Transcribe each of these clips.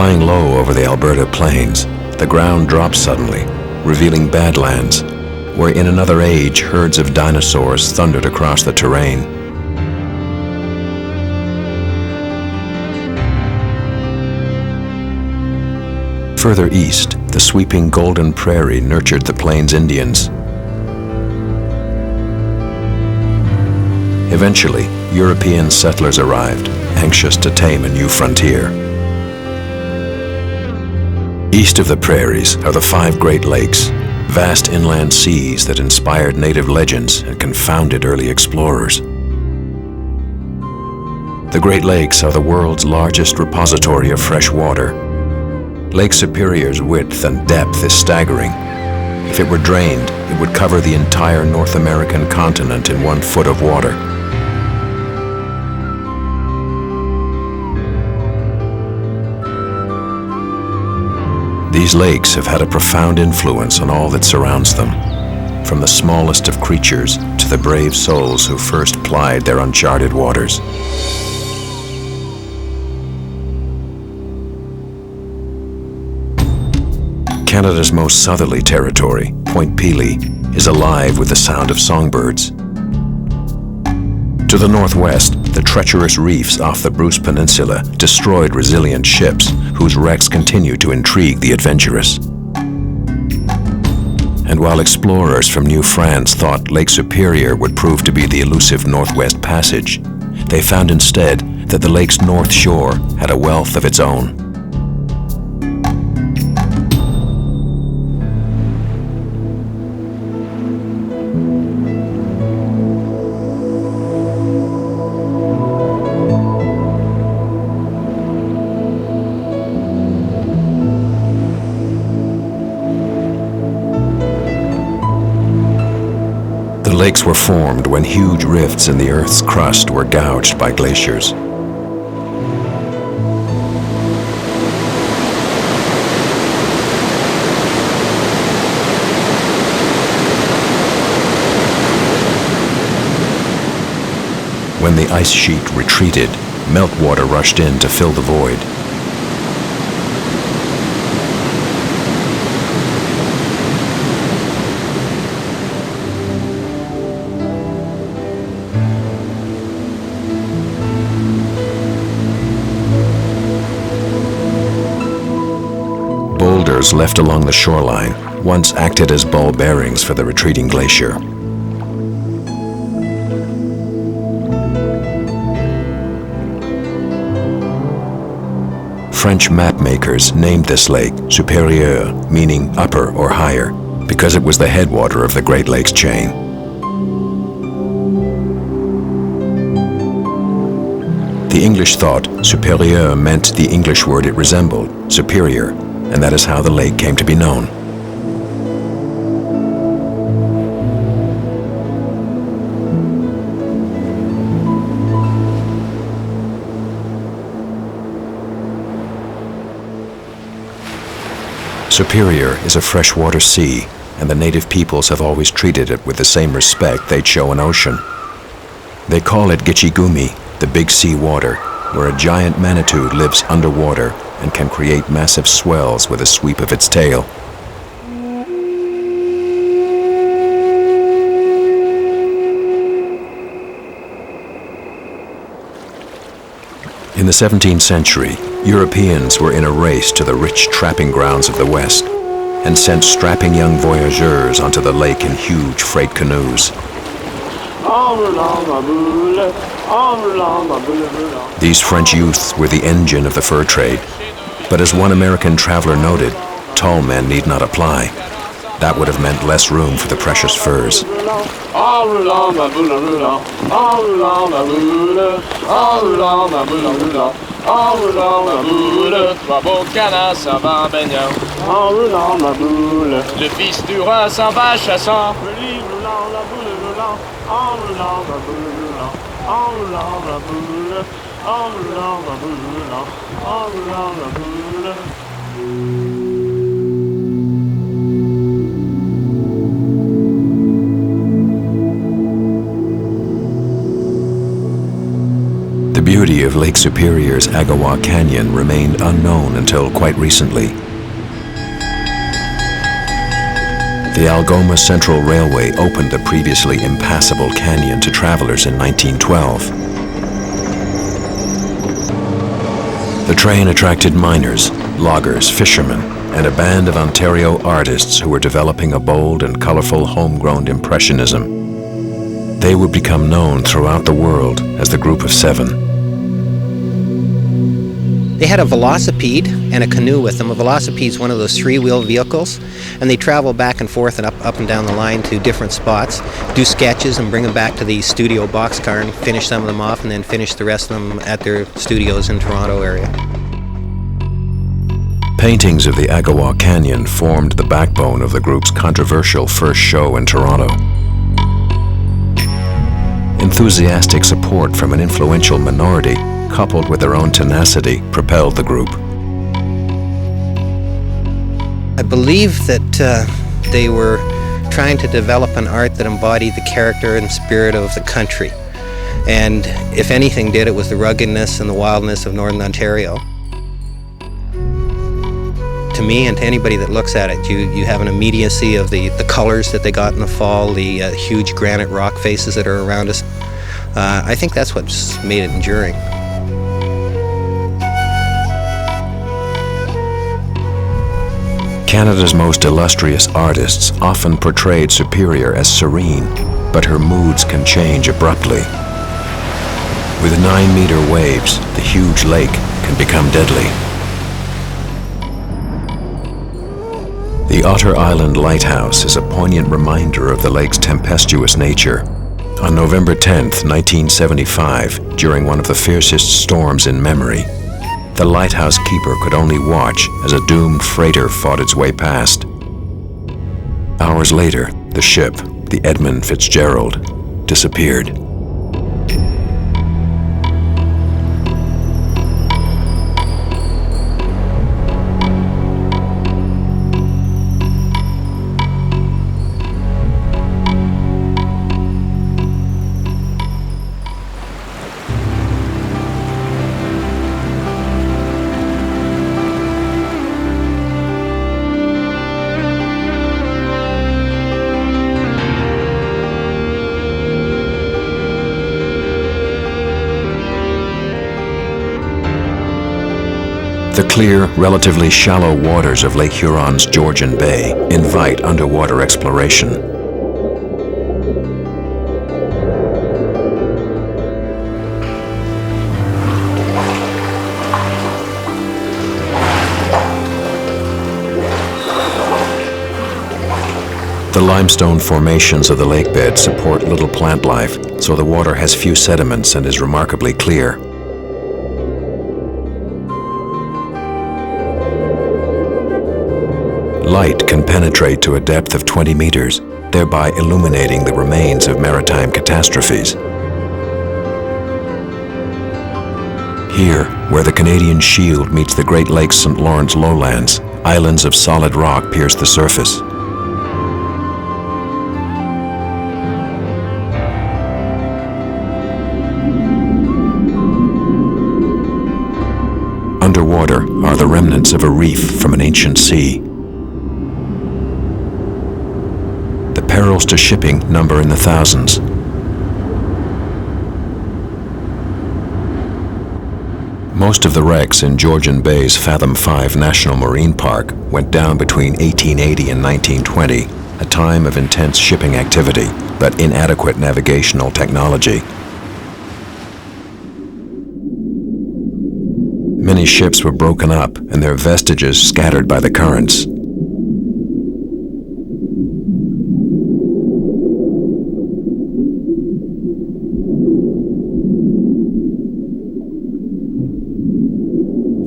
Flying low over the Alberta plains, the ground drops suddenly, revealing badlands, where in another age herds of dinosaurs thundered across the terrain. Further east, the sweeping golden prairie nurtured the Plains Indians. Eventually, European settlers arrived, anxious to tame a new frontier. East of the prairies are the 5 Great Lakes, vast inland seas that inspired native legends and confounded early explorers. The Great Lakes are the world's largest repository of fresh water. Lake Superior's width and depth is staggering. If it were drained, it would cover the entire North American continent in 1 foot of water. These lakes have had a profound influence on all that surrounds them, from the smallest of creatures to the brave souls who first plied their uncharted waters. Canada's most southerly territory, Point Pelee, is alive with the sound of songbirds. To the northwest, the treacherous reefs off the Bruce Peninsula destroyed resilient ships whose wrecks continue to intrigue the adventurous. And while explorers from New France thought Lake Superior would prove to be the elusive Northwest Passage, they found instead that the lake's north shore had a wealth of its own. The lakes were formed when huge rifts in the Earth's crust were gouged by glaciers. When the ice sheet retreated, meltwater rushed in to fill the void. Boulders left along the shoreline once acted as ball bearings for the retreating glacier. French mapmakers named this lake Supérieur, meaning upper or higher, because it was the headwater of the Great Lakes chain. The English thought supérieur meant the English word it resembled, superior, and that is how the lake came to be known. Superior is a freshwater sea, and the native peoples have always treated it with the same respect they'd show an ocean. They call it Gitchigumi, the big sea water, where a giant manitou lives underwater and can create massive swells with a sweep of its tail. In the 17th century, Europeans were in a race to the rich trapping grounds of the West and sent strapping young voyageurs onto the lake in huge freight canoes. These French youths were the engine of the fur trade, but as one American traveler noted, tall men need not apply. That would have meant less room for the precious furs. Le fils du roi s'en va chassant. The beauty of of Lake Superior's Agawa Canyon remained unknown until quite recently. The Algoma Central Railway opened the previously impassable canyon to travelers in 1912. The train attracted miners, loggers, fishermen, and a band of Ontario artists who were developing a bold and colorful homegrown impressionism. They would become known throughout the world as the Group of Seven. They had a velocipede and a canoe with them. A velocipede is one of those three-wheel vehicles, and they travel back and forth and up and down the line to different spots, do sketches and bring them back to the studio boxcar and finish some of them off and then finish the rest of them at their studios in Toronto area. Paintings of the Agawa Canyon formed the backbone of the group's controversial first show in Toronto. Enthusiastic support from an influential minority, coupled with their own tenacity, propelled the group. I believe that they were trying to develop an art that embodied the character and spirit of the country. And if anything did, it was the ruggedness and the wildness of Northern Ontario. To me and to anybody that looks at it, you have an immediacy of the colors that they got in the fall, the huge granite rock faces that are around us. I think that's what's made it enduring. Canada's most illustrious artists often portrayed Superior as serene, but her moods can change abruptly. With 9-meter waves, the huge lake can become deadly. The Otter Island Lighthouse is a poignant reminder of the lake's tempestuous nature. On November 10, 1975, during one of the fiercest storms in memory, the lighthouse keeper could only watch as a doomed freighter fought its way past. Hours later, the ship, the Edmund Fitzgerald, disappeared. The clear, relatively shallow waters of Lake Huron's Georgian Bay invite underwater exploration. The limestone formations of the lake bed support little plant life, so the water has few sediments and is remarkably clear. Light can penetrate to a depth of 20 meters, thereby illuminating the remains of maritime catastrophes. Here, where the Canadian Shield meets the Great Lakes St. Lawrence lowlands, islands of solid rock pierce the surface. Underwater are the remnants of a reef from an ancient sea. The perils to shipping number in the thousands. Most of the wrecks in Georgian Bay's Fathom 5 National Marine Park went down between 1880 and 1920, a time of intense shipping activity, but inadequate navigational technology. Many ships were broken up and their vestiges scattered by the currents.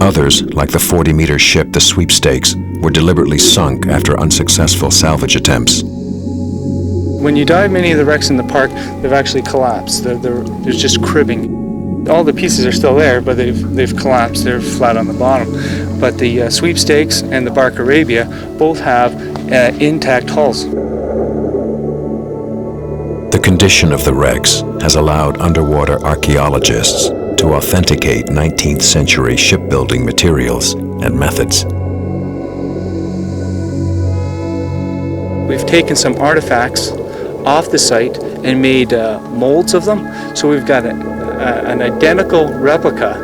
Others, like the 40-meter ship the Sweepstakes, were deliberately sunk after unsuccessful salvage attempts. When you dive many of the wrecks in the park, they've actually collapsed. There's just cribbing. All the pieces are still there, but they've collapsed. They're flat on the bottom. But the Sweepstakes and the Bark Arabia both have intact hulls. The condition of the wrecks has allowed underwater archaeologists to authenticate 19th century shipbuilding materials and methods. We've taken some artifacts off the site and made molds of them. So we've got an identical replica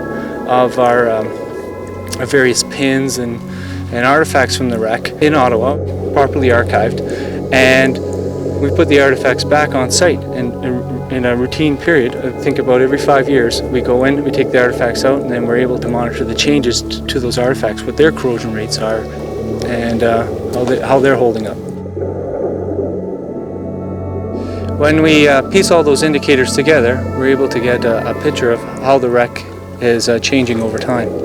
of our various pins and artifacts from the wreck in Ottawa, properly archived. And we put the artifacts back on site. And in a routine period, I think about every 5 years, we go in, we take the artifacts out, and then we're able to monitor the changes to those artifacts, what their corrosion rates are, and how they're holding up. When we piece all those indicators together, we're able to get a picture of how the wreck is changing over time.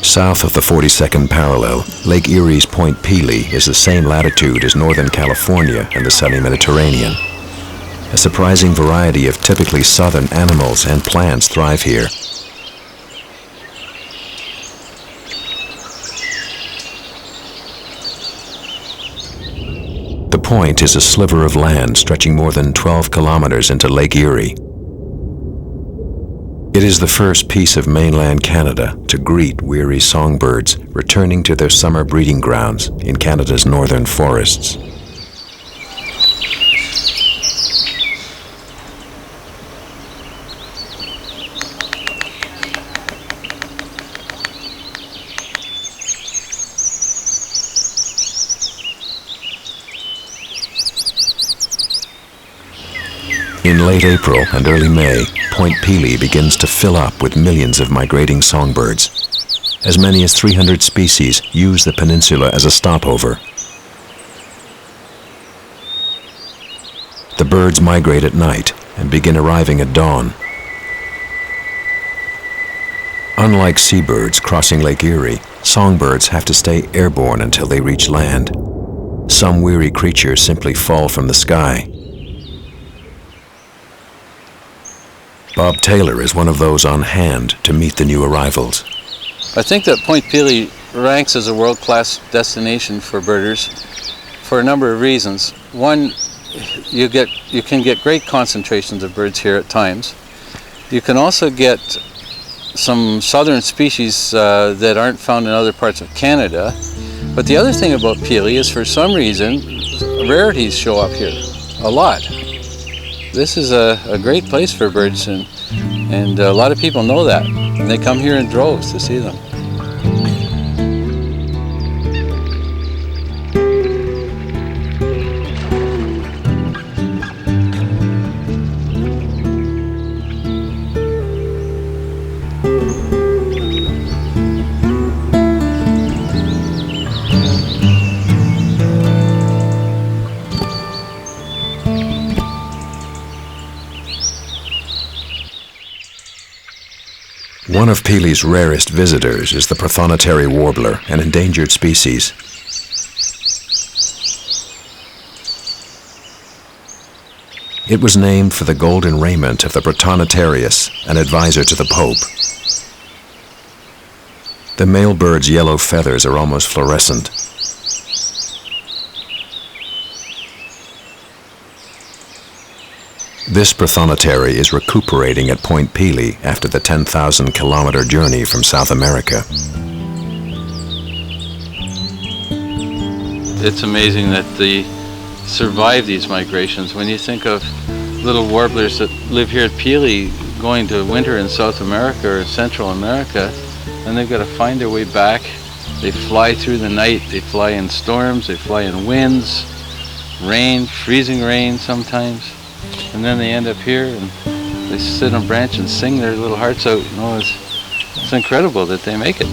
South of the 42nd parallel, Lake Erie's Point Pelee is the same latitude as Northern California and the sunny Mediterranean. A surprising variety of typically southern animals and plants thrive here. The point is a sliver of land stretching more than 12 kilometers into Lake Erie. It is the first piece of mainland Canada to greet weary songbirds returning to their summer breeding grounds in Canada's northern forests. In late April and early May, Point Pelee begins to fill up with millions of migrating songbirds. As many as 300 species use the peninsula as a stopover. The birds migrate at night and begin arriving at dawn. Unlike seabirds crossing Lake Erie, songbirds have to stay airborne until they reach land. Some weary creatures simply fall from the sky. Bob Taylor is one of those on hand to meet the new arrivals. I think that Point Pelee ranks as a world-class destination for birders for a number of reasons. One, you can get great concentrations of birds here at times. You can also get some southern species that aren't found in other parts of Canada. But the other thing about Pelee is, for some reason, rarities show up here a lot. This is a great place for birds, and a lot of people know that. And they come here in droves to see them. One of Pelee's rarest visitors is the prothonotary warbler, an endangered species. It was named for the golden raiment of the Protonotarius, an advisor to the Pope. The male bird's yellow feathers are almost fluorescent. This prothonotary is recuperating at Point Pelee after the 10,000-kilometer journey from South America. It's amazing that they survive these migrations. When you think of little warblers that live here at Pelee going to winter in South America or Central America, and they've got to find their way back. They fly through the night, they fly in storms, they fly in winds, rain, freezing rain sometimes. And then they end up here and they sit on a branch and sing their little hearts out. You know, it's incredible that they make it.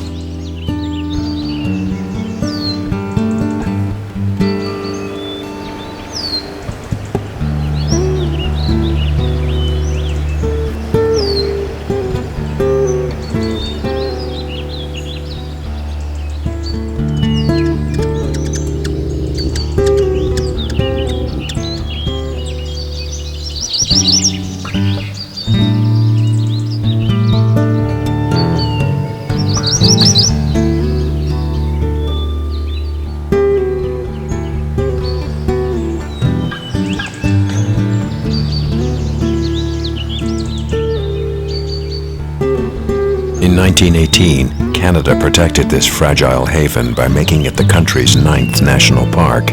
In 1918, Canada protected this fragile haven by making it the country's 9th national park.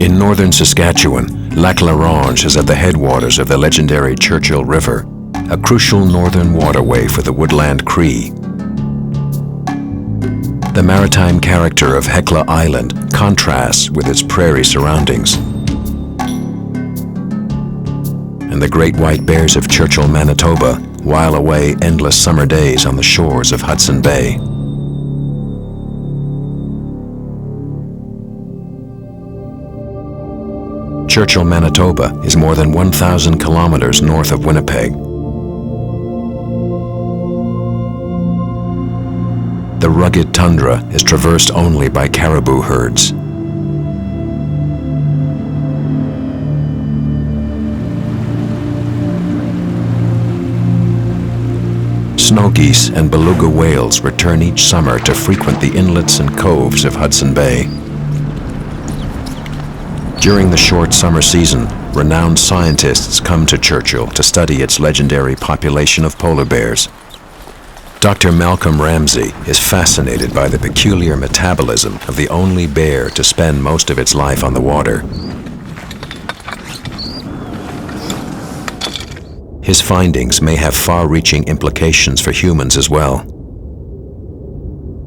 In northern Saskatchewan, Lac La Ronge is at the headwaters of the legendary Churchill River, a crucial northern waterway for the woodland Cree. The maritime character of Hecla Island contrasts with its prairie surroundings. And the great white bears of Churchill, Manitoba, while away endless summer days on the shores of Hudson Bay. Churchill, Manitoba is more than 1,000 kilometers north of Winnipeg. The rugged tundra is traversed only by caribou herds. Snow geese and beluga whales return each summer to frequent the inlets and coves of Hudson Bay. During the short summer season, renowned scientists come to Churchill to study its legendary population of polar bears. Dr. Malcolm Ramsey is fascinated by the peculiar metabolism of the only bear to spend most of its life on the water. His findings may have far-reaching implications for humans as well.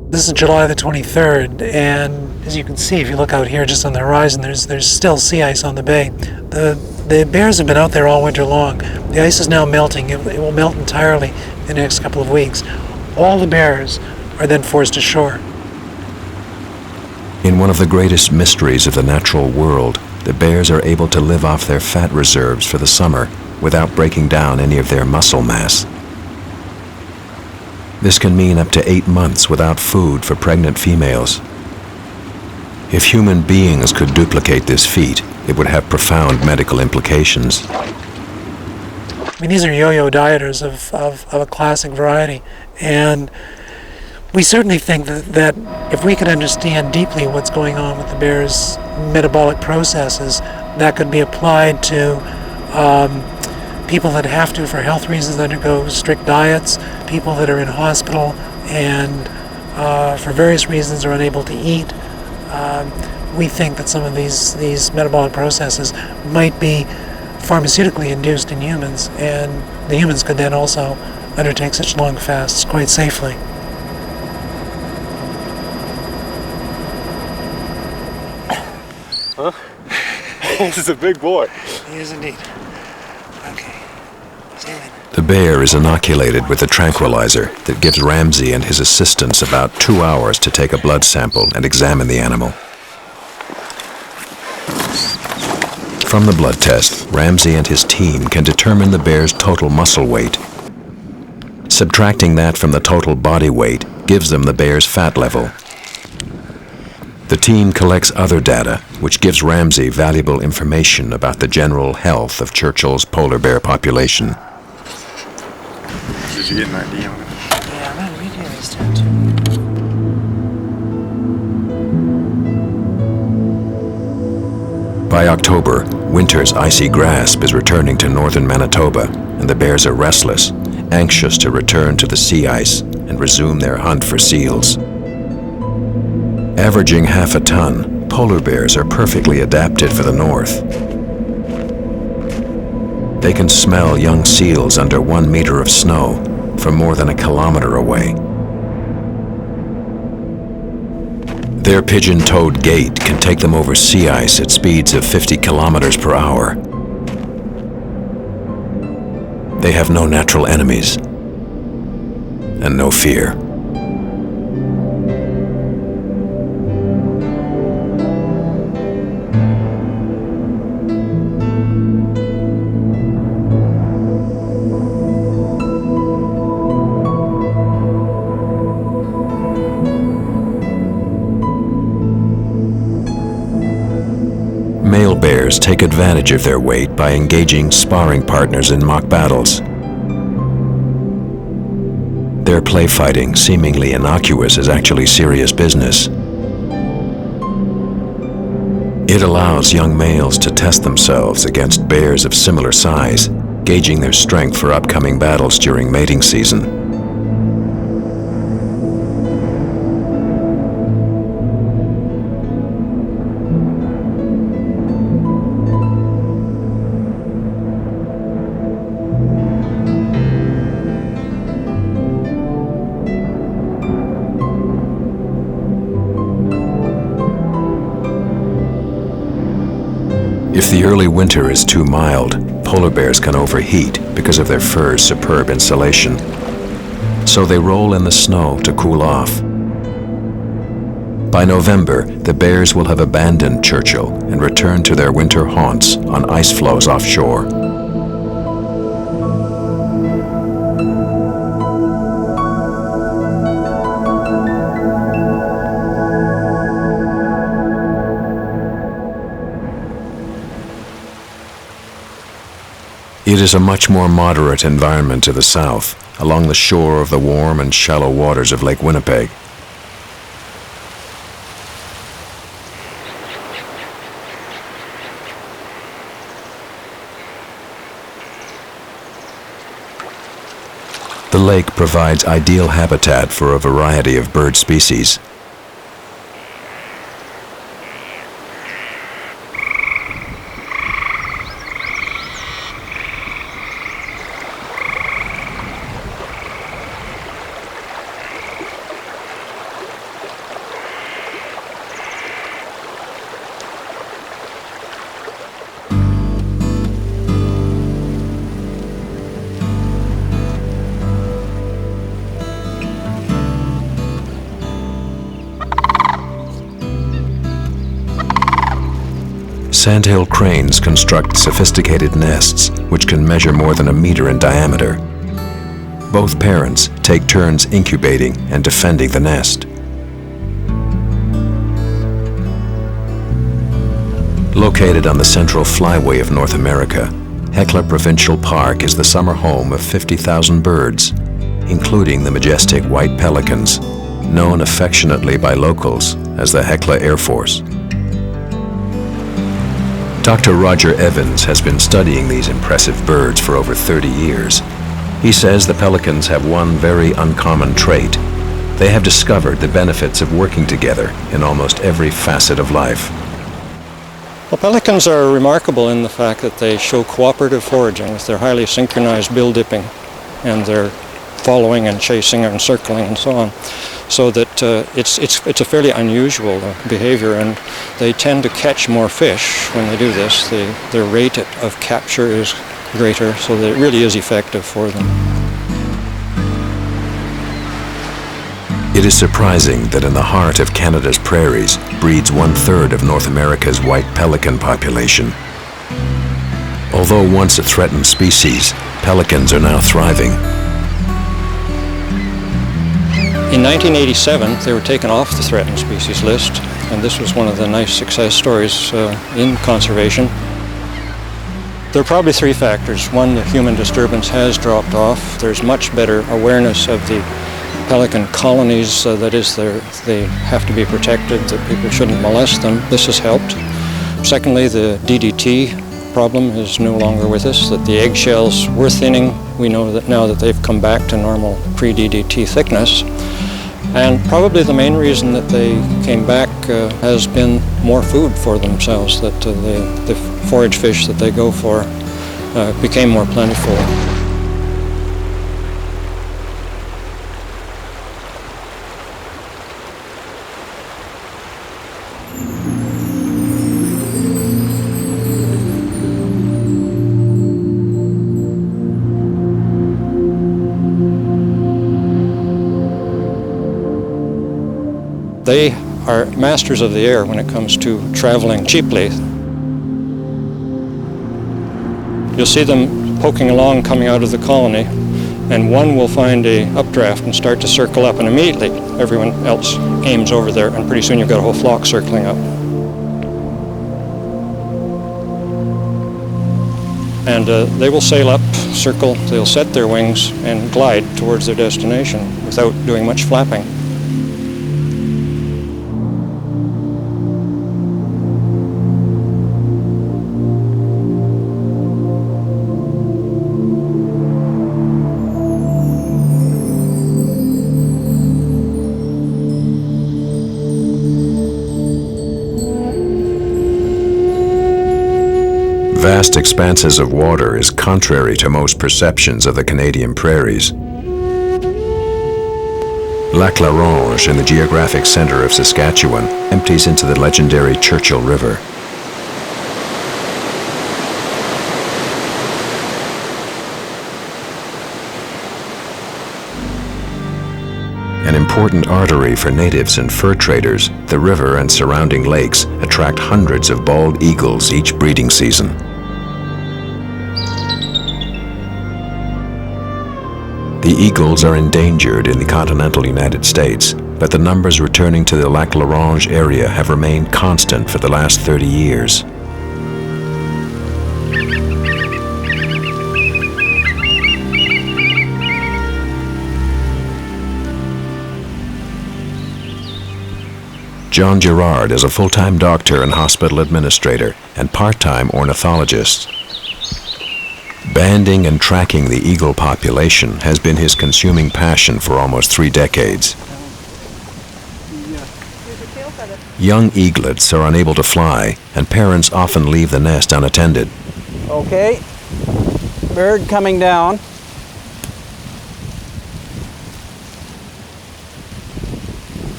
This is July the 23rd, and as you can see, if you look out here just on the horizon, there's still sea ice on the bay. The bears have been out there all winter long. The ice is now melting. It will melt entirely in the next couple of weeks. All the bears are then forced ashore. In one of the greatest mysteries of the natural world, the bears are able to live off their fat reserves for the summer without breaking down any of their muscle mass. This can mean up to 8 months without food for pregnant females. If human beings could duplicate this feat, it would have profound medical implications. I mean, these are yo-yo dieters of a classic variety, and we certainly think that if we could understand deeply what's going on with the bears' metabolic processes, that could be applied to people that have to, for health reasons, undergo strict diets, people that are in hospital and for various reasons are unable to eat. We think that some of these metabolic processes might be pharmaceutically induced in humans, and the humans could then also undertake such long fasts quite safely. Huh? This is a big boy. He is indeed. Okay. See you later. The bear is inoculated with a tranquilizer that gives Ramsey and his assistants about 2 hours to take a blood sample and examine the animal. From the blood test, Ramsey and his team can determine the bear's total muscle weight. Subtracting that from the total body weight gives them the bear's fat level. The team collects other data, which gives Ramsey valuable information about the general health of Churchill's polar bear population. Did you get an ID on it? Yeah, I'm going to read you this tattoo. By October, winter's icy grasp is returning to northern Manitoba, and the bears are restless, anxious to return to the sea ice and resume their hunt for seals. Averaging half a ton, polar bears are perfectly adapted for the north. They can smell young seals under 1 meter of snow from more than a kilometer away. Their pigeon-toed gait can take them over sea ice at speeds of 50 kilometers per hour. They have no natural enemies and no fear. Male bears take advantage of their weight by engaging sparring partners in mock battles. Their play fighting, seemingly innocuous, is actually serious business. It allows young males to test themselves against bears of similar size, gauging their strength for upcoming battles during mating season. If the early winter is too mild, polar bears can overheat because of their fur's superb insulation. So they roll in the snow to cool off. By November, the bears will have abandoned Churchill and returned to their winter haunts on ice floes offshore. It is a much more moderate environment to the south, along the shore of the warm and shallow waters of Lake Winnipeg. The lake provides ideal habitat for a variety of bird species. Sandhill cranes construct sophisticated nests which can measure more than a meter in diameter. Both parents take turns incubating and defending the nest. Located on the Central Flyway of North America, Hecla Provincial Park is the summer home of 50,000 birds, including the majestic white pelicans, known affectionately by locals as the Hecla Air Force. Dr. Roger Evans has been studying these impressive birds for over 30 years. He says the pelicans have one very uncommon trait. They have discovered the benefits of working together in almost every facet of life. Well, pelicans are remarkable in the fact that they show cooperative foraging with their highly synchronized bill dipping and their following and chasing and circling and so on. So that it's a fairly unusual behavior, and they tend to catch more fish when they do this. Their rate of capture is greater, so that it really is effective for them. It is surprising that in the heart of Canada's prairies breeds 1/3 of North America's white pelican population. Although once a threatened species, pelicans are now thriving. In 1987, they were taken off the threatened species list, and this was one of the nice success stories in conservation. There are probably three factors. One, the human disturbance has dropped off. There's much better awareness of the pelican colonies, that is, they have to be protected, that people shouldn't molest them. This has helped. Secondly, the DDT problem is no longer with us, that the eggshells were thinning. We know that now that they've come back to normal pre-DDT thickness. And probably the main reason that they came back has been more food for themselves, that the forage fish that they go for became more plentiful. They are masters of the air when it comes to traveling cheaply. You'll see them poking along coming out of the colony, and one will find a updraft and start to circle up, and immediately everyone else aims over there, and pretty soon you've got a whole flock circling up. And they will sail up, circle, they'll set their wings and glide towards their destination without doing much flapping. vast expanses of water is contrary to most perceptions of the Canadian prairies. Lac La Ronge, in the geographic center of Saskatchewan, empties into the legendary Churchill River. An important artery for natives and fur traders, the river and surrounding lakes attract hundreds of bald eagles each breeding season. The eagles are endangered in the continental United States, but the numbers returning to the Lac La Ronge area have remained constant for the last 30 years. John Gerard is a full-time doctor and hospital administrator and part-time ornithologist. Banding and tracking the eagle population has been his consuming passion for almost 3 decades. Young eaglets are unable to fly, and parents often leave the nest unattended. Okay, bird coming down.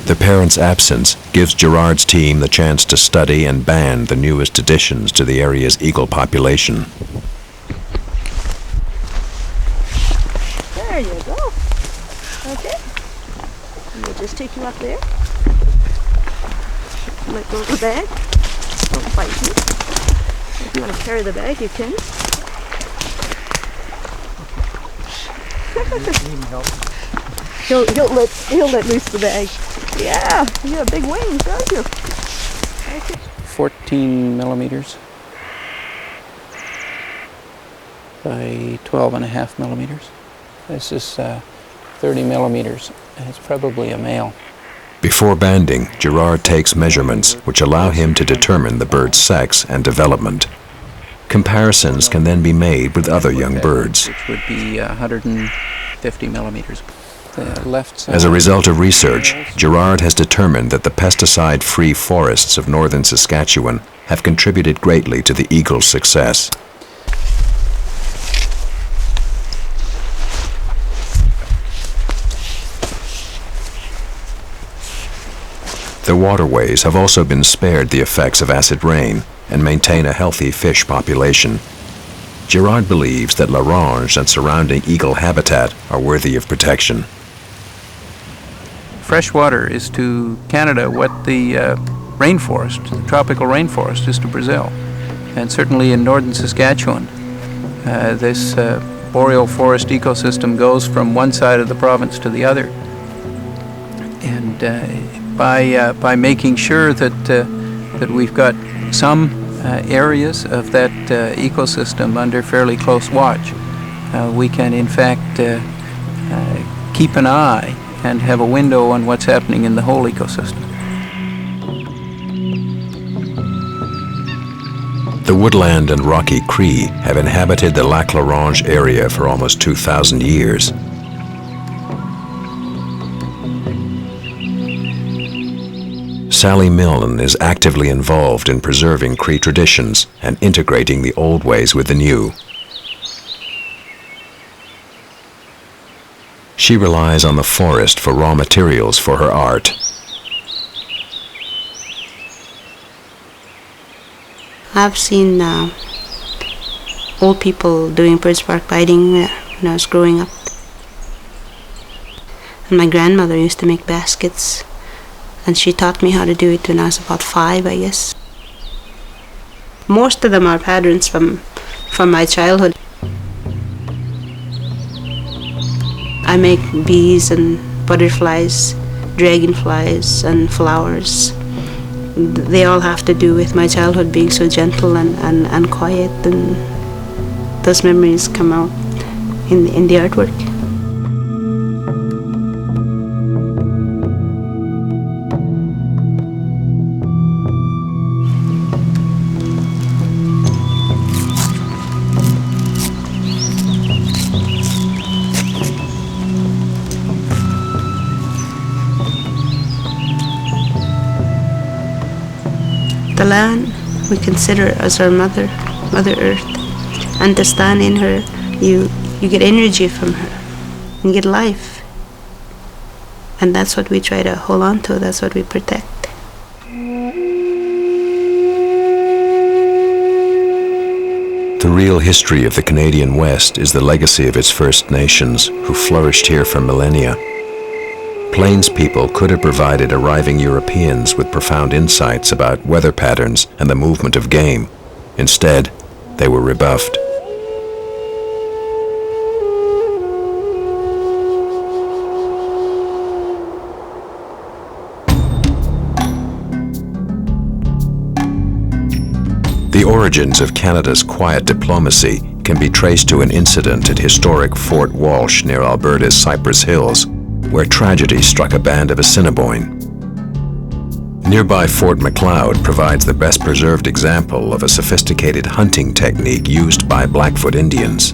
The parents' absence gives Gerard's team the chance to study and band the newest additions to the area's eagle population. There you go. Okay. And we'll just take you up there. Let go of the bag. Don't bite you. If you want to carry the bag, you can. He'll let loose the bag. Yeah, you have big wings, don't you? 14 millimeters by 12.5 millimeters. This is 30 millimeters, and it's probably a male. Before banding, Gerard takes measurements which allow him to determine the bird's sex and development. Comparisons can then be made with other young birds. Which would be 150 millimeters. The left side. As a result of research, Gerard has determined that the pesticide-free forests of northern Saskatchewan have contributed greatly to the eagle's success. The waterways have also been spared the effects of acid rain and maintain a healthy fish population. Gerard believes that La Ronge and surrounding eagle habitat are worthy of protection. Freshwater is to Canada what the rainforest, the tropical rainforest, is to Brazil. And certainly in northern Saskatchewan, this boreal forest ecosystem goes from one side of the province to the other. And by making sure that we've got some areas of that ecosystem under fairly close watch, we can in fact keep an eye and have a window on what's happening in the whole ecosystem. The woodland and rocky Cree have inhabited the Lac La Ronge area for almost 2,000 years. Sally Milne is actively involved in preserving Cree traditions and integrating the old ways with the new. She relies on the forest for raw materials for her art. I've seen old people doing bird spark biting when I was growing up. And my grandmother used to make baskets, and she taught me how to do it when I was about 5, I guess. Most of them are patterns from my childhood. I make bees and butterflies, dragonflies and flowers. They all have to do with my childhood being so gentle and quiet, and those memories come out in the artwork. The land we consider as our mother. Mother Earth. And to stand in her, you get energy from her. You get life. And that's what we try to hold on to, that's what we protect. The real history of the Canadian West is the legacy of its First Nations, who flourished here for millennia. Plains people could have provided arriving Europeans with profound insights about weather patterns and the movement of game. Instead, they were rebuffed. The origins of Canada's quiet diplomacy can be traced to an incident at historic Fort Walsh near Alberta's Cypress Hills, where tragedy struck a band of Assiniboine. Nearby Fort Macleod provides the best preserved example of a sophisticated hunting technique used by Blackfoot Indians.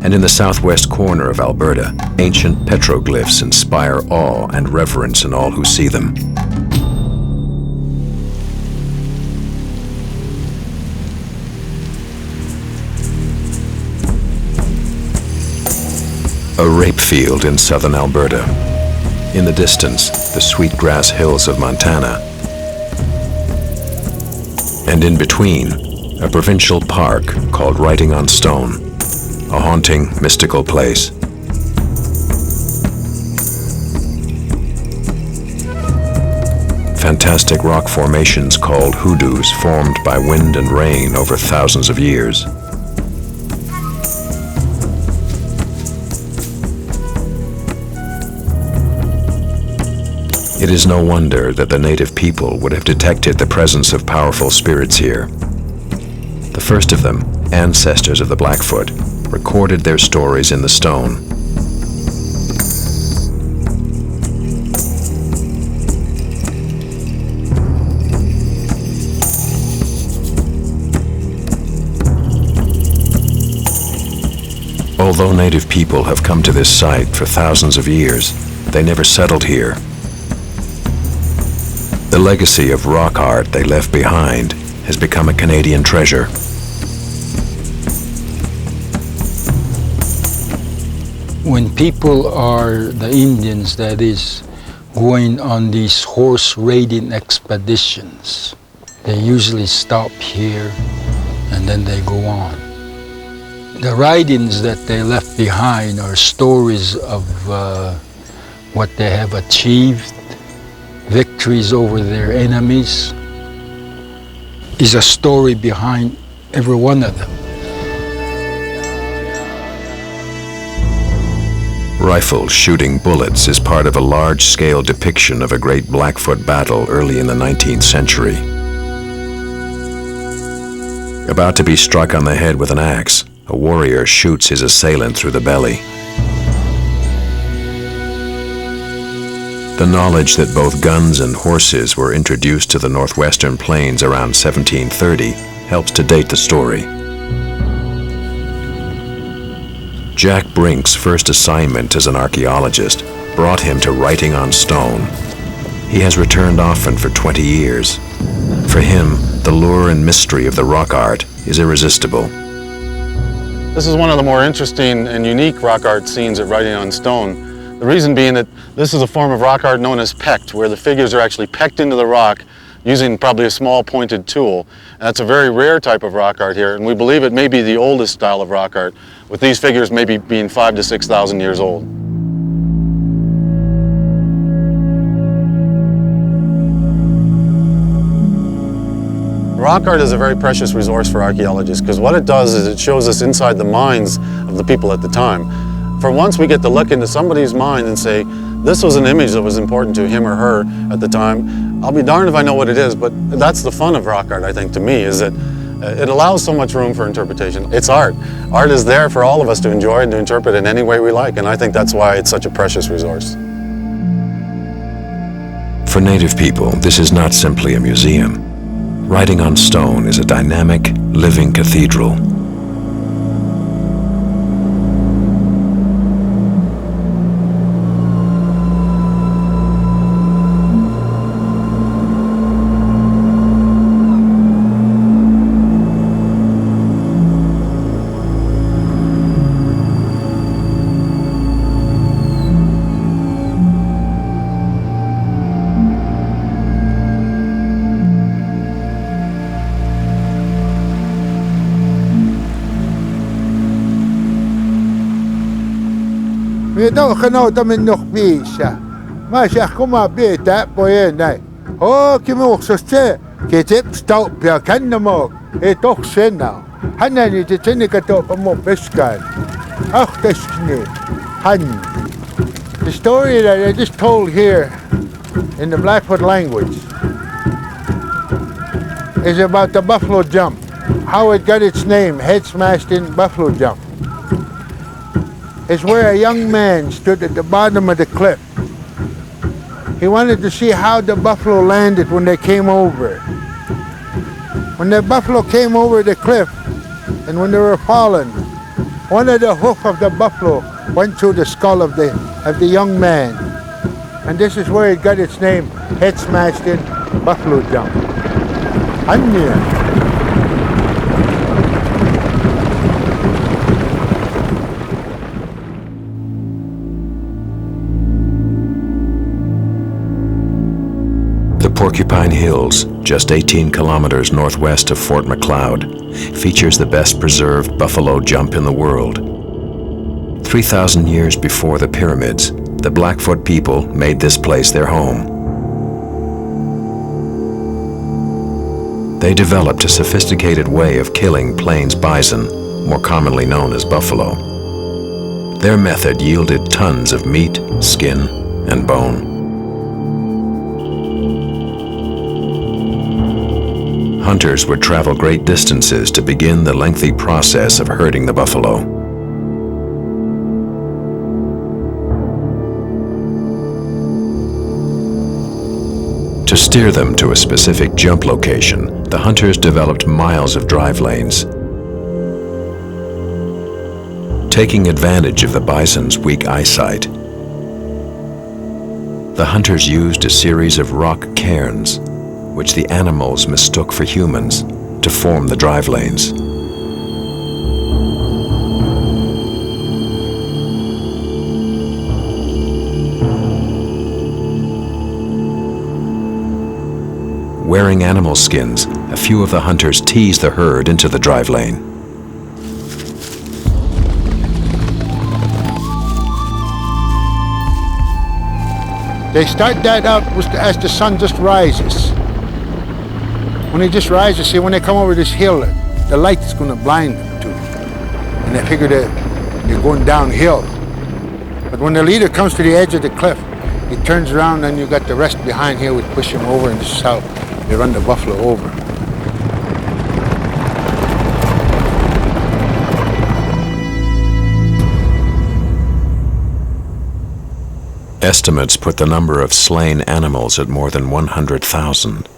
And in the southwest corner of Alberta, ancient petroglyphs inspire awe and reverence in all who see them. A rape field in southern Alberta. In the distance, the sweetgrass hills of Montana. And in between, a provincial park called Writing on Stone, a haunting, mystical place. Fantastic rock formations called hoodoos formed by wind and rain over thousands of years. It is no wonder that the native people would have detected the presence of powerful spirits here. The first of them, ancestors of the Blackfoot, recorded their stories in the stone. Although native people have come to this site for thousands of years, they never settled here. The legacy of rock art they left behind has become a Canadian treasure. When people are, the Indians that is, going on these horse raiding expeditions, they usually stop here and then they go on. The writings that they left behind are stories of what they have achieved, victories over their enemies. Is a story behind every one of them. Rifles shooting bullets is part of a large-scale depiction of a great Blackfoot battle early in the 19th century. About to be struck on the head with an axe, a warrior shoots his assailant through the belly. The knowledge that both guns and horses were introduced to the northwestern plains around 1730 helps to date the story. Jack Brink's first assignment as an archaeologist brought him to Writing on Stone. He has returned often for 20 years. For him, the lure and mystery of the rock art is irresistible. This is one of the more interesting and unique rock art scenes at Writing on Stone. The reason being that this is a form of rock art known as pecked, where the figures are actually pecked into the rock using probably a small pointed tool. And that's a very rare type of rock art here, and we believe it may be the oldest style of rock art, with these figures maybe being 5,000 to 6,000 years old. Rock art is a very precious resource for archaeologists because what it does is it shows us inside the minds of the people at the time. For once we get to look into somebody's mind and say, this was an image that was important to him or her at the time. I'll be darned if I know what it is, but that's the fun of rock art, I think, to me, is that it allows so much room for interpretation. It's art. Art is there for all of us to enjoy and to interpret in any way we like, and I think that's why it's such a precious resource. For Native people, this is not simply a museum. Writing on Stone is a dynamic, living cathedral. Miedo genoot om in nog bisa. Maar zeg kom maar beter boy nee. Oh, kimo so ste. Ketep stop ja kan mo. Toch sen nou. Hanna ni te tinika to mo peskan. Ach, das nie. Han. The story that I just told here in the Blackfoot language is about the buffalo jump. How it got its name, head smashed in buffalo jump. It's where a young man stood at the bottom of the cliff. He wanted to see how the buffalo landed when they came over. When the buffalo came over the cliff and when they were falling, one of the hoof of the buffalo went through the skull of the young man. And this is where it got its name, head smashed in buffalo jump. Anya. The Porcupine Hills, just 18 kilometers northwest of Fort McLeod, features the best preserved buffalo jump in the world. 3,000 years before the pyramids, the Blackfoot people made this place their home. They developed a sophisticated way of killing plains bison, more commonly known as buffalo. Their method yielded tons of meat, skin, and bone. Hunters would travel great distances to begin the lengthy process of herding the buffalo. To steer them to a specific jump location, the hunters developed miles of drive lanes. Taking advantage of the bison's weak eyesight, the hunters used a series of rock cairns, which the animals mistook for humans, to form the drive lanes. Wearing animal skins, a few of the hunters teased the herd into the drive lane. They start that out as the sun just rises. When it just rises, see, when they come over this hill, the light is going to blind them too. And they figure that they're going downhill. But when the leader comes to the edge of the cliff, he turns around and you got the rest behind here which push him over, and this is how they run the buffalo over. Estimates put the number of slain animals at more than 100,000.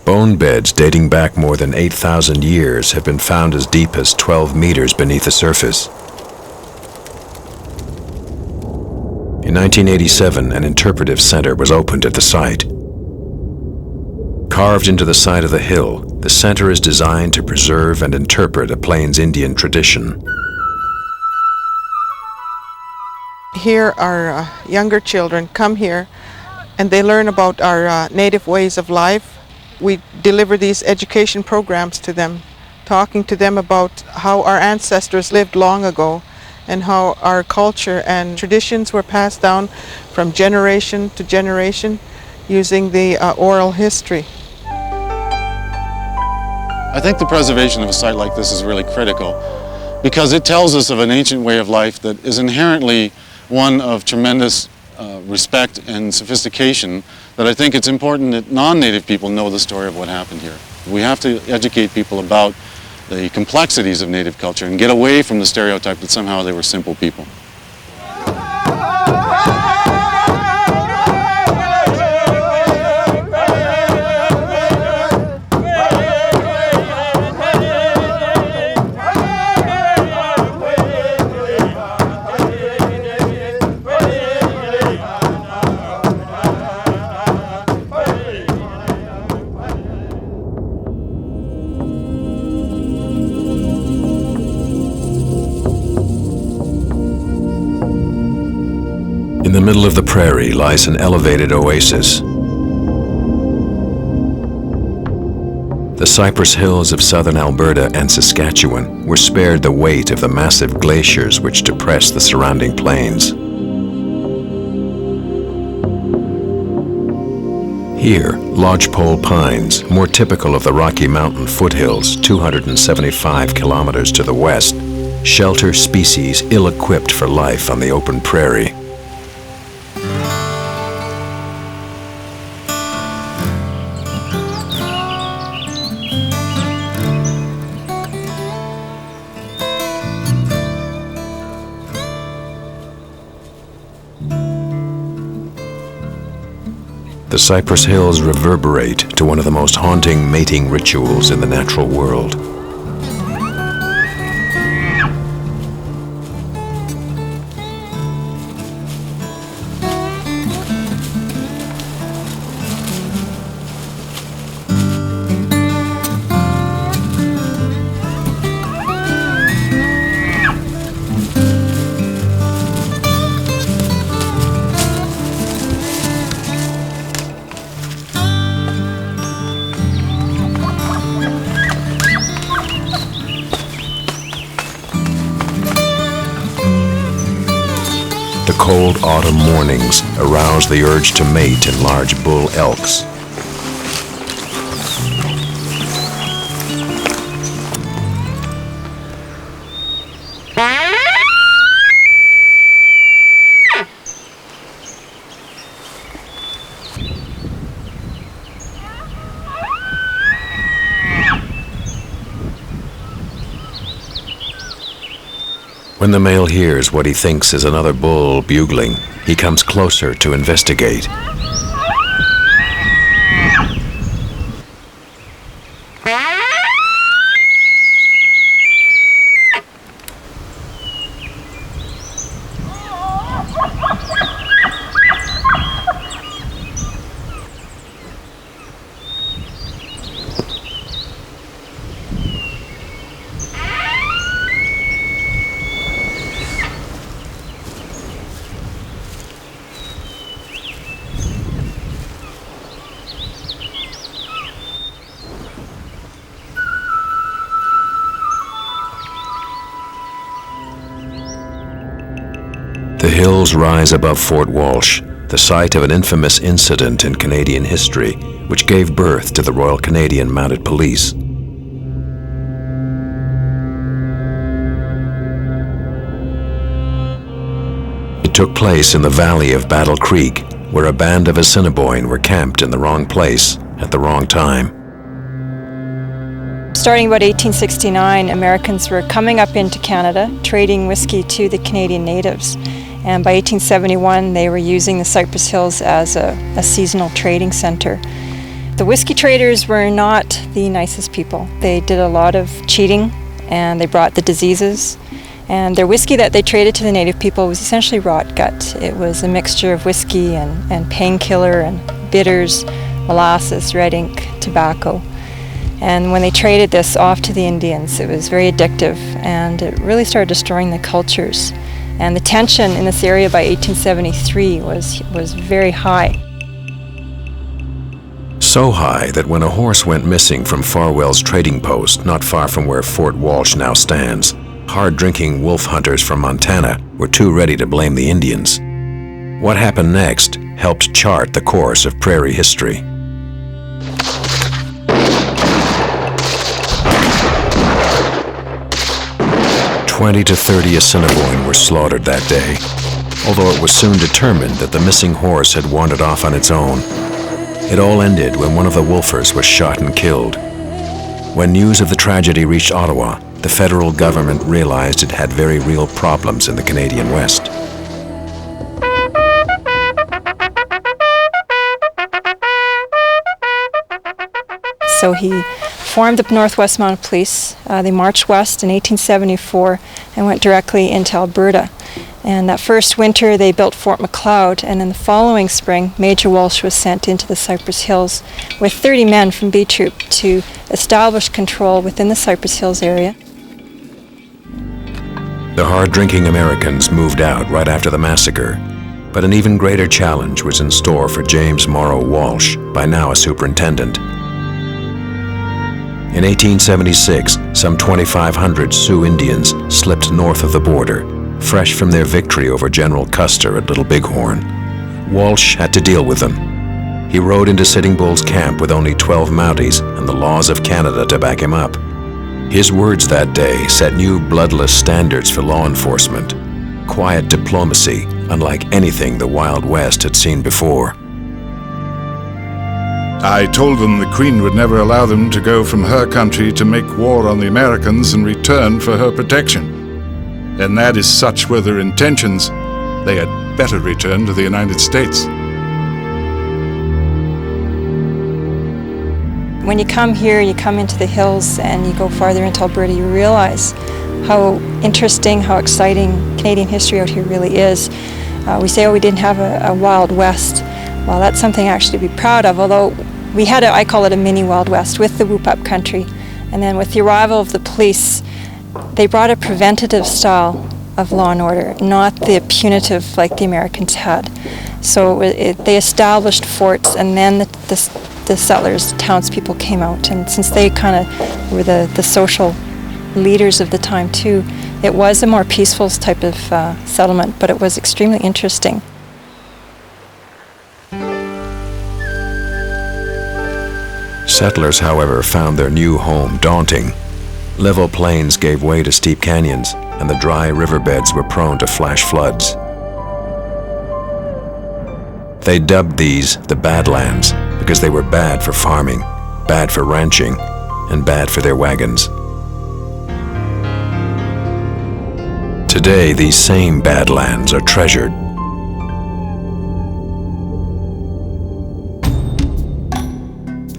Bone beds dating back more than 8,000 years have been found as deep as 12 meters beneath the surface. In 1987, an interpretive center was opened at the site. Carved into the side of the hill, the center is designed to preserve and interpret a Plains Indian tradition. Here our younger children come here and they learn about our native ways of life. We deliver these education programs to them, talking to them about how our ancestors lived long ago and how our culture and traditions were passed down from generation to generation using the oral history. I think the preservation of a site like this is really critical because it tells us of an ancient way of life that is inherently one of tremendous respect and sophistication, that I think it's important that non-native people know the story of what happened here. We have to educate people about the complexities of native culture and get away from the stereotype that somehow they were simple people. In the middle of the prairie lies an elevated oasis. The Cypress Hills of southern Alberta and Saskatchewan were spared the weight of the massive glaciers which depressed the surrounding plains. Here, lodgepole pines, more typical of the Rocky Mountain foothills 275 kilometers to the west, shelter species ill-equipped for life on the open prairie. The Cypress Hills reverberate to one of the most haunting mating rituals in the natural world. The cold autumn mornings arouse the urge to mate in large bull elks. When the male hears what he thinks is another bull bugling, he comes closer to investigate. The hills rise above Fort Walsh, the site of an infamous incident in Canadian history, which gave birth to the Royal Canadian Mounted Police. It took place in the valley of Battle Creek, where a band of Assiniboine were camped in the wrong place at the wrong time. Starting about 1869, Americans were coming up into Canada, trading whiskey to the Canadian natives. And by 1871, they were using the Cypress Hills as a seasonal trading center. The whiskey traders were not the nicest people. They did a lot of cheating, and they brought the diseases. And their whiskey that they traded to the native people was essentially rot gut. It was a mixture of whiskey and painkiller and bitters, molasses, red ink, tobacco. And when they traded this off to the Indians, it was very addictive, and it really started destroying the cultures. And the tension in this area by 1873 was very high. So high that when a horse went missing from Farwell's trading post, not far from where Fort Walsh now stands, hard-drinking wolf hunters from Montana were too ready to blame the Indians. What happened next helped chart the course of prairie history. 20 to 30 Assiniboine were slaughtered that day, although it was soon determined that the missing horse had wandered off on its own. It all ended when one of the wolfers was shot and killed. When news of the tragedy reached Ottawa, the federal government realized it had very real problems in the Canadian West. So he formed the Northwest Mounted Police. They marched west in 1874 and went directly into Alberta. And that first winter they built Fort Macleod, and in the following spring Major Walsh was sent into the Cypress Hills with 30 men from B Troop to establish control within the Cypress Hills area. The hard-drinking Americans moved out right after the massacre, but an even greater challenge was in store for James Morrow Walsh, by now a superintendent. In 1876, some 2,500 Sioux Indians slipped north of the border, fresh from their victory over General Custer at Little Bighorn. Walsh had to deal with them. He rode into Sitting Bull's camp with only 12 Mounties and the laws of Canada to back him up. His words that day set new bloodless standards for law enforcement. Quiet diplomacy, unlike anything the Wild West had seen before. I told them the Queen would never allow them to go from her country to make war on the Americans in return for her protection. And that is such were their intentions, they had better return to the United States. When you come here, you come into the hills and you go farther into Alberta, you realize how interesting, how exciting Canadian history out here really is. We say, oh, we didn't have a Wild West. Well, that's something actually to be proud of, although we had I call it a mini Wild West with the whoop-up country. And then with the arrival of the police, they brought a preventative style of law and order, not the punitive like the Americans had. So they established forts, and then the settlers, townspeople came out. And since they kind of were the social leaders of the time too, it was a more peaceful type of settlement, but it was extremely interesting. Settlers, however, found their new home daunting. Level plains gave way to steep canyons, and the dry riverbeds were prone to flash floods. They dubbed these the Badlands because they were bad for farming, bad for ranching, and bad for their wagons. Today, these same Badlands are treasured.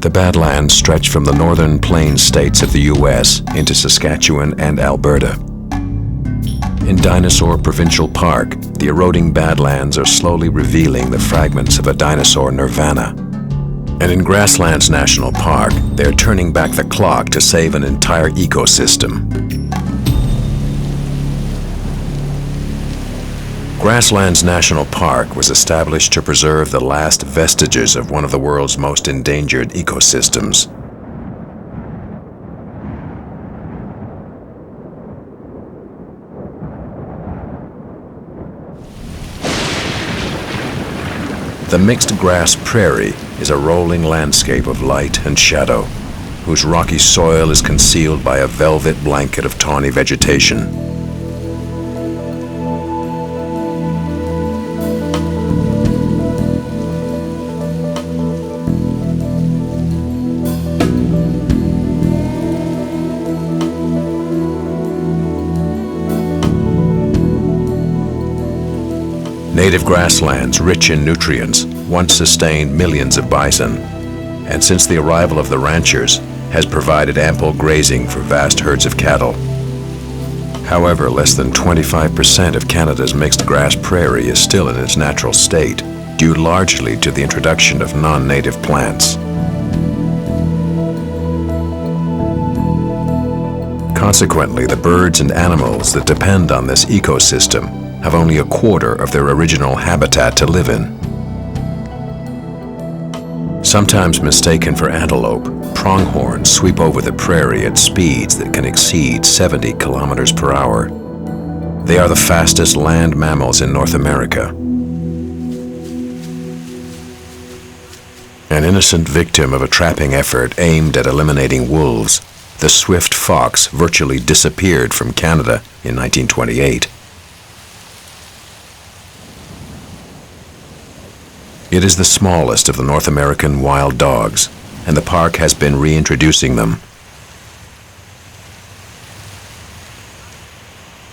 The Badlands stretch from the northern plains states of the U.S. into Saskatchewan and Alberta. In Dinosaur Provincial Park, the eroding Badlands are slowly revealing the fragments of a dinosaur nirvana. And in Grasslands National Park, they're turning back the clock to save an entire ecosystem. Grasslands National Park was established to preserve the last vestiges of one of the world's most endangered ecosystems. The mixed grass prairie is a rolling landscape of light and shadow, whose rocky soil is concealed by a velvet blanket of tawny vegetation. Native grasslands, rich in nutrients, once sustained millions of bison, and since the arrival of the ranchers, has provided ample grazing for vast herds of cattle. However, less than 25% of Canada's mixed grass prairie is still in its natural state, due largely to the introduction of non-native plants. Consequently, the birds and animals that depend on this ecosystem have only a quarter of their original habitat to live in. Sometimes mistaken for antelope, pronghorns sweep over the prairie at speeds that can exceed 70 kilometers per hour. They are the fastest land mammals in North America. An innocent victim of a trapping effort aimed at eliminating wolves, the swift fox virtually disappeared from Canada in 1928. It is the smallest of the North American wild dogs, and the park has been reintroducing them.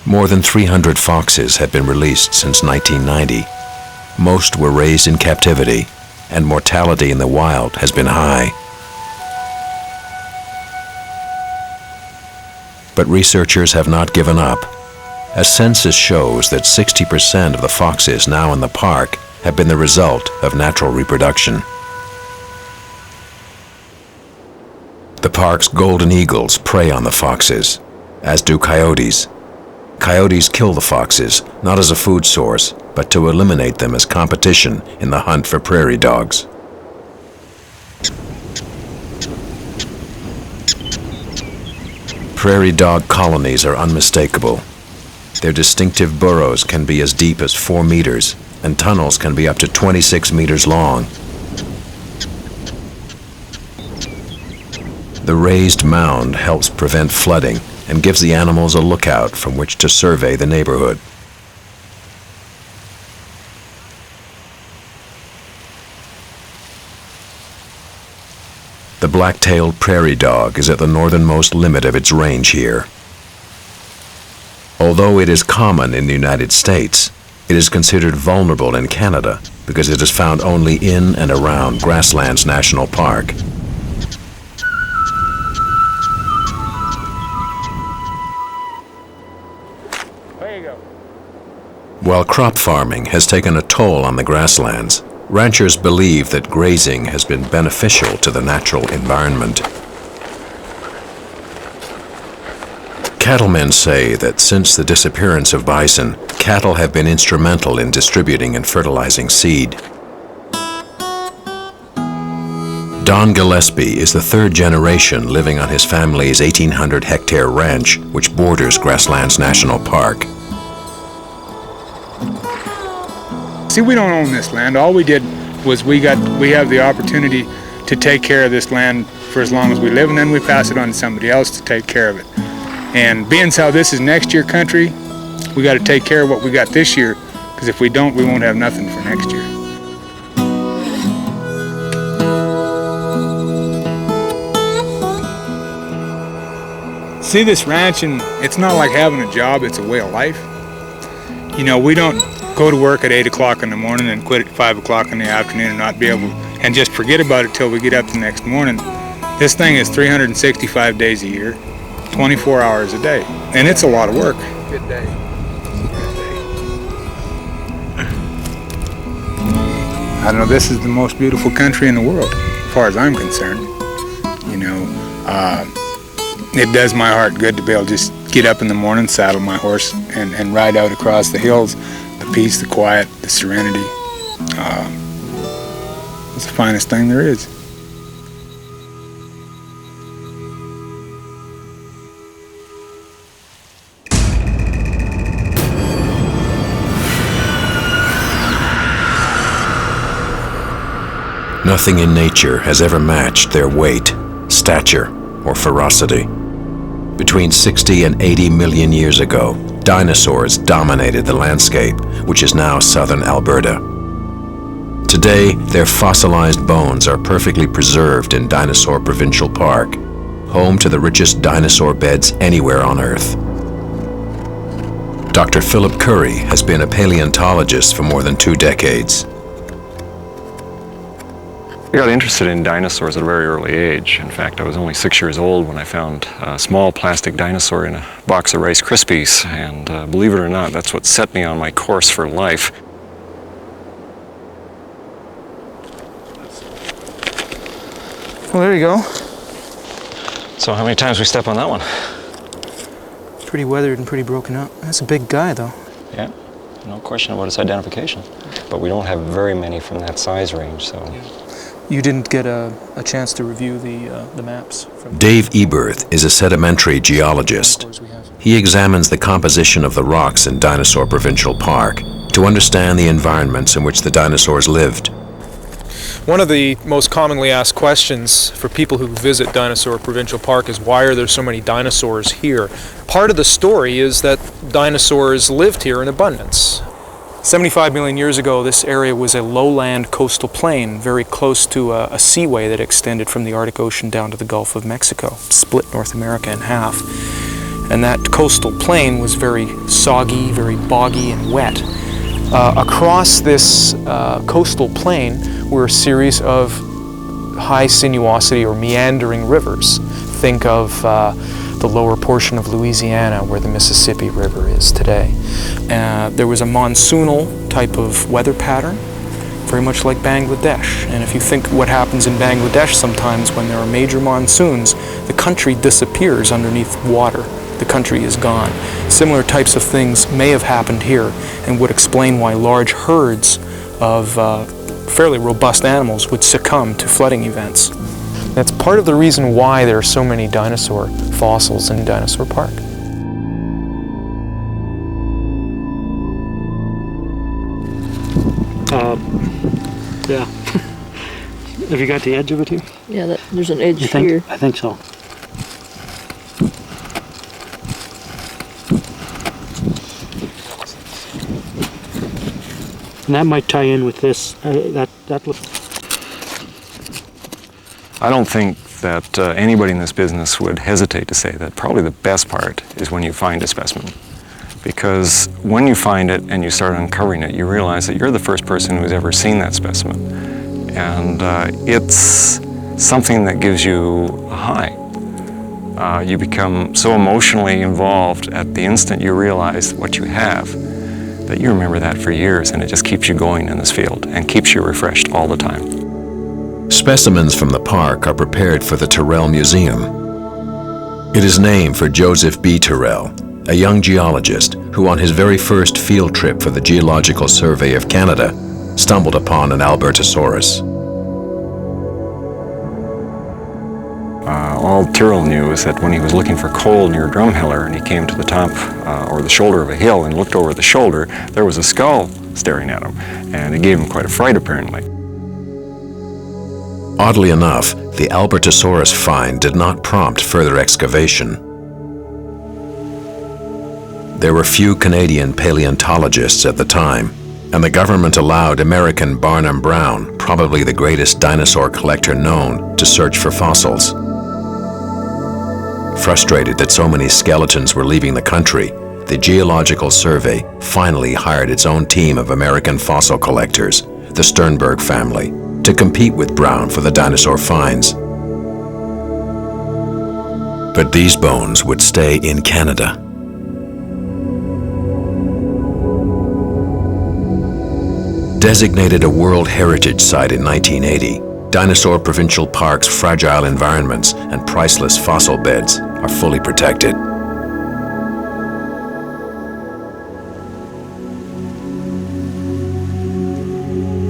More than 300 foxes have been released since 1990. Most were raised in captivity, and mortality in the wild has been high. But researchers have not given up. A census shows that 60% of the foxes now in the park have been the result of natural reproduction. The park's golden eagles prey on the foxes, as do coyotes. Coyotes kill the foxes, not as a food source, but to eliminate them as competition in the hunt for prairie dogs. prairie dog colonies are unmistakable. Their distinctive burrows can be as deep as 4 meters, and tunnels can be up to 26 meters long. The raised mound helps prevent flooding and gives the animals a lookout from which to survey the neighborhood. The black-tailed prairie dog is at the northernmost limit of its range here. Although it is common in the United States, it is considered vulnerable in Canada because it is found only in and around Grasslands National Park. There you go. While crop farming has taken a toll on the grasslands, ranchers believe that grazing has been beneficial to the natural environment. Cattlemen say that since the disappearance of bison, cattle have been instrumental in distributing and fertilizing seed. Don Gillespie is the third generation living on his family's 1,800-hectare ranch, which borders Grasslands National Park. See, we don't own this land. All we did was we have the opportunity to take care of this land for as long as we live, and then we pass it on to somebody else to take care of it. And being as how this is next year country, we got to take care of what we got this year, because if we don't, we won't have nothing for next year. See, this ranching, it's not like having a job, it's a way of life. You know, we don't go to work at 8 o'clock in the morning and quit at 5 o'clock in the afternoon and not be able and just forget about it till we get up the next morning. This thing is 365 days a year, 24 hours a day, and it's a lot of work. Good day. I don't know, this is the most beautiful country in the world, as far as I'm concerned. You know, it does my heart good to be able to just get up in the morning, saddle my horse, and ride out across the hills. The peace, the quiet, the serenity. It's the finest thing there is. Nothing in nature has ever matched their weight, stature, or ferocity. Between 60 and 80 million years ago, dinosaurs dominated the landscape, which is now southern Alberta. Today, their fossilized bones are perfectly preserved in Dinosaur Provincial Park, home to the richest dinosaur beds anywhere on Earth. Dr. Philip Curry has been a paleontologist for more than 2 decades. I got interested in dinosaurs at a very early age. In fact, I was only 6 years old when I found a small plastic dinosaur in a box of Rice Krispies, and believe it or not, that's what set me on my course for life. Well, there you go. So how many times we step on that one? Pretty weathered and pretty broken up. That's a big guy, though. Yeah, no question about its identification. But we don't have very many from that size range, so... Yeah. You didn't get a chance to review the maps? Dave Eberth is a sedimentary geologist. He examines the composition of the rocks in Dinosaur Provincial Park to understand the environments in which the dinosaurs lived. One of the most commonly asked questions for people who visit Dinosaur Provincial Park is why are there so many dinosaurs here? Part of the story is that dinosaurs lived here in abundance. 75 million years ago, this area was a lowland coastal plain very close to a seaway that extended from the Arctic Ocean down to the Gulf of Mexico, split North America in half. And that coastal plain was very soggy, very boggy and wet. Across this coastal plain were a series of high sinuosity or meandering rivers. Think of the lower portion of Louisiana where the Mississippi River is today. There was a monsoonal type of weather pattern, very much like Bangladesh. And if you think what happens in Bangladesh sometimes when there are major monsoons, the country disappears underneath water. The country is gone. Similar types of things may have happened here and would explain why large herds of fairly robust animals would succumb to flooding events. That's part of the reason why there are so many dinosaur fossils in Dinosaur Park. Yeah. Have you got the edge of it here? Yeah, there's an edge You think? here. I think so. And that might tie in with this. That looks. I don't think that anybody in this business would hesitate to say that probably the best part is when you find a specimen. Because when you find it and you start uncovering it, you realize that you're the first person who's ever seen that specimen. And it's something that gives you a high. You become so emotionally involved at the instant you realize what you have that you remember that for years, and it just keeps you going in this field and keeps you refreshed all the time. Specimens from the park are prepared for the Tyrrell Museum. It is named for Joseph B. Tyrrell, a young geologist who on his very first field trip for the Geological Survey of Canada stumbled upon an Albertosaurus. All Tyrrell knew is that when he was looking for coal near Drumheller and he came to the top or the shoulder of a hill and looked over the shoulder, there was a skull staring at him, and it gave him quite a fright apparently. Oddly enough, the Albertosaurus find did not prompt further excavation. There were few Canadian paleontologists at the time, and the government allowed American Barnum Brown, probably the greatest dinosaur collector known, to search for fossils. Frustrated that so many skeletons were leaving the country, the Geological Survey finally hired its own team of American fossil collectors, the Sternberg family, to compete with Brown for the dinosaur finds. But these bones would stay in Canada. Designated a World Heritage Site in 1980, Dinosaur Provincial Park's fragile environments and priceless fossil beds are fully protected.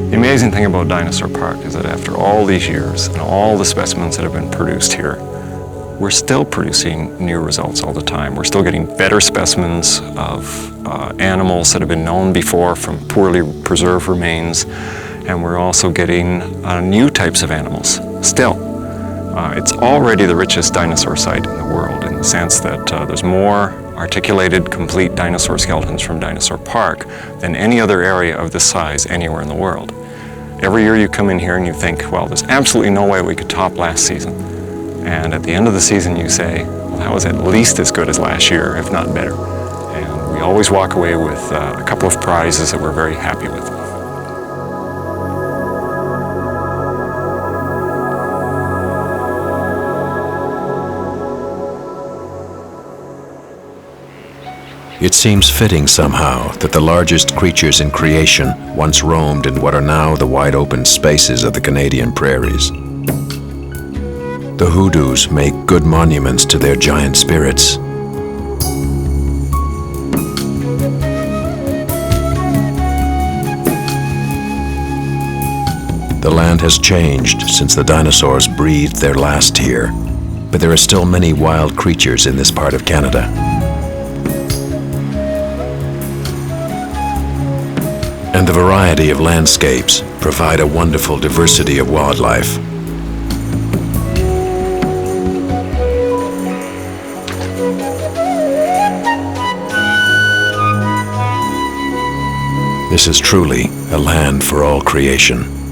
The amazing thing about Dinosaur Park is that after all these years and all the specimens that have been produced here, we're still producing new results all the time. We're still getting better specimens of animals that have been known before from poorly preserved remains, and we're also getting new types of animals still. It's already the richest dinosaur site in the world in the sense that there's more articulated, complete dinosaur skeletons from Dinosaur Park than any other area of this size anywhere in the world. Every year you come in here and you think, well, there's absolutely no way we could top last season. And at the end of the season you say, well, that was at least as good as last year, if not better. And we always walk away with a couple of prizes that we're very happy with. It seems fitting somehow that the largest creatures in creation once roamed in what are now the wide-open spaces of the Canadian prairies. The hoodoos make good monuments to their giant spirits. The land has changed since the dinosaurs breathed their last here, but there are still many wild creatures in this part of Canada. And the variety of landscapes provide a wonderful diversity of wildlife. This is truly a land for all creation.